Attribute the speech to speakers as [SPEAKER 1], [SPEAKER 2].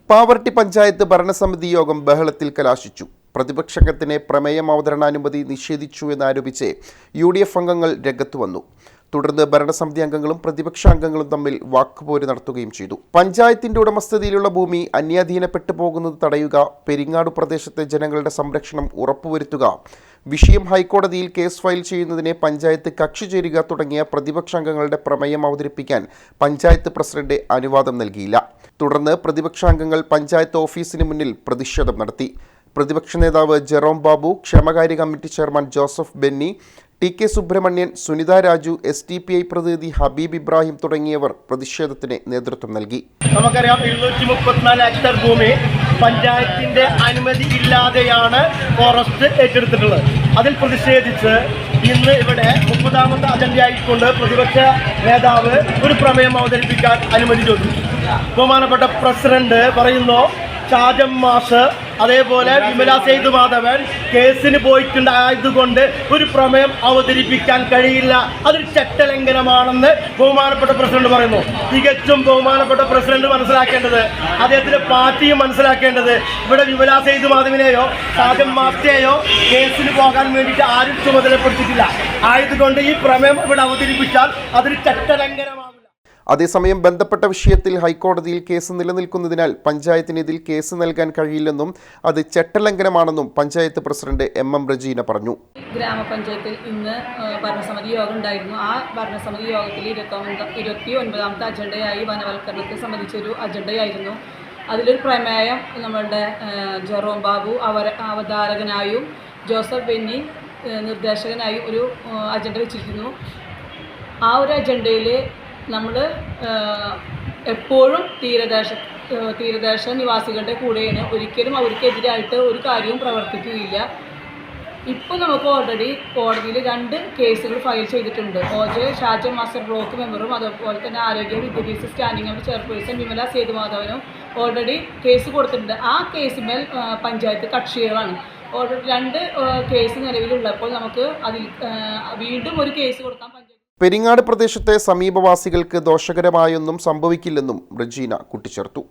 [SPEAKER 1] പാവർട്ടി പഞ്ചായത്ത് ഭരണസമിതി യോഗം ബഹളത്തിൽ കലാശിച്ചു. പ്രതിപക്ഷത്തിന് പ്രമേയം അവതരണാനുമതി നിഷേധിച്ചു എന്നാരോപിച്ച് UDF അംഗങ്ങൾ രംഗത്ത് വന്നു. തുടർന്ന് ഭരണസമിതി അംഗങ്ങളും പ്രതിപക്ഷ അംഗങ്ങളും തമ്മിൽ വാക്കുപോര് നടത്തുകയും ചെയ്തു. പഞ്ചായത്തിന്റെ ഉടമസ്ഥതയിലുള്ള ഭൂമി അന്യാധീനപ്പെട്ടു പോകുന്നത് തടയുക, പെരിങ്ങാട് പ്രദേശത്തെ ജനങ്ങളുടെ സംരക്ഷണം ഉറപ്പുവരുത്തുക, വിഷയം ഹൈക്കോടതിയിൽ കേസ് ഫയൽ ചെയ്യുന്നതിനെ പഞ്ചായത്ത് കക്ഷി ചേരുക തുടങ്ങിയ പ്രതിപക്ഷ അംഗങ്ങളുടെ പ്രമേയം അവതരിപ്പിക്കാൻ പഞ്ചായത്ത് പ്രസിഡന്റ് അനുവാദം നൽകിയില്ല. തുടർന്ന് പ്രതിപക്ഷാംഗങ്ങൾ പഞ്ചായത്ത് ഓഫീസിന് മുന്നിൽ പ്രതിഷേധം നടത്തി. പ്രതിപക്ഷ നേതാവ് ജെറോം ബാബു, ക്ഷേമകാര്യ committee chairman Joseph Benny, TK Subramanian, Sunitha Raju, SDPI പ്രതിനിധി ഹബീബ് ഇബ്രാഹിം തുടങ്ങിയവർ പ്രതിഷേധത്തിന് നേതൃത്വം നൽകി.
[SPEAKER 2] നമുക്കറിയാം 234 ഹെക്ടർ ഭൂമി പഞ്ചായത്തിന്റെ അനുമതി ഇല്ലാതെയാണ് ഫോറസ്റ്റ് ഏറ്റെടുത്തിട്ടുള്ളത്. അതിൽ പ്രതിഷേധിച്ച് ഇന്ന് ഇവിടെ 30ാമത്തെ അജണ്ടയായിക്കൊണ്ട് പ്രതിപക്ഷ നേതാവ് ഒരു പ്രമേയം അവതരിപ്പിക്കാൻ അനുമതി ചോദിച്ചു. ബഹുമാനപ്പെട്ട പ്രസിഡന്റ് പറയുന്നു, ഷാജം മാഷ് അതേപോലെ വിമല സേതുമാധവൻ കേസിന് പോയിട്ടുണ്ടായതുകൊണ്ട് ഒരു പ്രമേയം അവതരിപ്പിക്കാൻ കഴിയില്ല, അതൊരു ചട്ടലംഘനമാണെന്ന് ബഹുമാനപ്പെട്ട പ്രസിഡന്റ് പറയുന്നു. തികച്ചും ബഹുമാനപ്പെട്ട പ്രസിഡന്റ് മനസ്സിലാക്കേണ്ടത്, അദ്ദേഹത്തിന്റെ പാർട്ടിയും മനസ്സിലാക്കേണ്ടത്, ഇവിടെ വിമല സേതുമാധവനെയോ ഷാജം മാസ്റ്റേയോ കേസിന് പോകാൻ വേണ്ടിയിട്ട് ആരും ചുമതലപ്പെടുത്തിയിട്ടില്ല. ആയതുകൊണ്ട് ഈ പ്രമേയം ഇവിടെ അവതരിപ്പിച്ചാൽ അതൊരു ചട്ടലംഘനമാണ്.
[SPEAKER 1] അതേസമയം ബന്ധപ്പെട്ട വിഷയത്തിൽ ഹൈക്കോടതിയിൽ കേസ് നിലനിൽക്കുന്നതിനാൽ പഞ്ചായത്തിന് ഇതിൽ കേസ് നൽകാൻ കഴിയില്ലെന്നും അത് ചട്ടലംഘനമാണെന്നും പഞ്ചായത്ത് പ്രസിഡന്റ് MM റജീന പറഞ്ഞു.
[SPEAKER 3] ഗ്രാമപഞ്ചായത്തിൽ ഇന്ന് ഭരണസമിതി യോഗം ഉണ്ടായിരുന്നു. ആ ഭരണസമിതി യോഗത്തിൽ 29ാമത്തെ അജണ്ടയായി വനവൽക്കരണത്തെ സംബന്ധിച്ചൊരു അജണ്ടയായിരുന്നു. അതിലൊരു പ്രമേയം നമ്മളുടെ ജെറോം ബാബു അവതാരകനായും ജോസഫ് ബെന്നി നിർദ്ദേശകനായും ഒരു അജണ്ട വെച്ചിരിക്കുന്നു. ആ ഒരു അജണ്ടയിൽ നമ്മൾ എപ്പോഴും തീരദേശ നിവാസികളുടെ കൂടെയാണ്. ഒരിക്കലും അവർക്കെതിരായിട്ട് ഒരു കാര്യവും പ്രവർത്തിക്കുകയില്ല. ഇപ്പോൾ നമുക്ക് ഓൾറെഡി കോടതിയിൽ 2 കേസുകൾ ഫയൽ ചെയ്തിട്ടുണ്ട്. ഷാജം മാസ്റ്റർ ബ്ലോക്ക് മെമ്പറും അതുപോലെ തന്നെ ആരോഗ്യ വിദ്യാഭ്യാസ സ്റ്റാൻഡിംഗ് കമ്മിറ്റി ചെയർപേഴ്സൺ വിമല സേതുമാധവനും ഓൾറെഡി കേസ് കൊടുത്തിട്ടുണ്ട്. ആ കേസുമേൽ പഞ്ചായത്ത് കക്ഷികളാണ്. ഓൾറെഡി 2 കേസ് നിലവിലുള്ളപ്പോൾ നമുക്ക് അതിൽ വീണ്ടും ഒരു കേസ് കൊടുക്കാൻ പഞ്ചായത്ത്.
[SPEAKER 1] പെരിങ്ങാട് പ്രദേശത്തെ സമീപവാസികൾക്ക് ദോഷകരമായൊന്നും സംഭവിക്കില്ലെന്നും റജീന കൂട്ടിച്ചേർത്തു.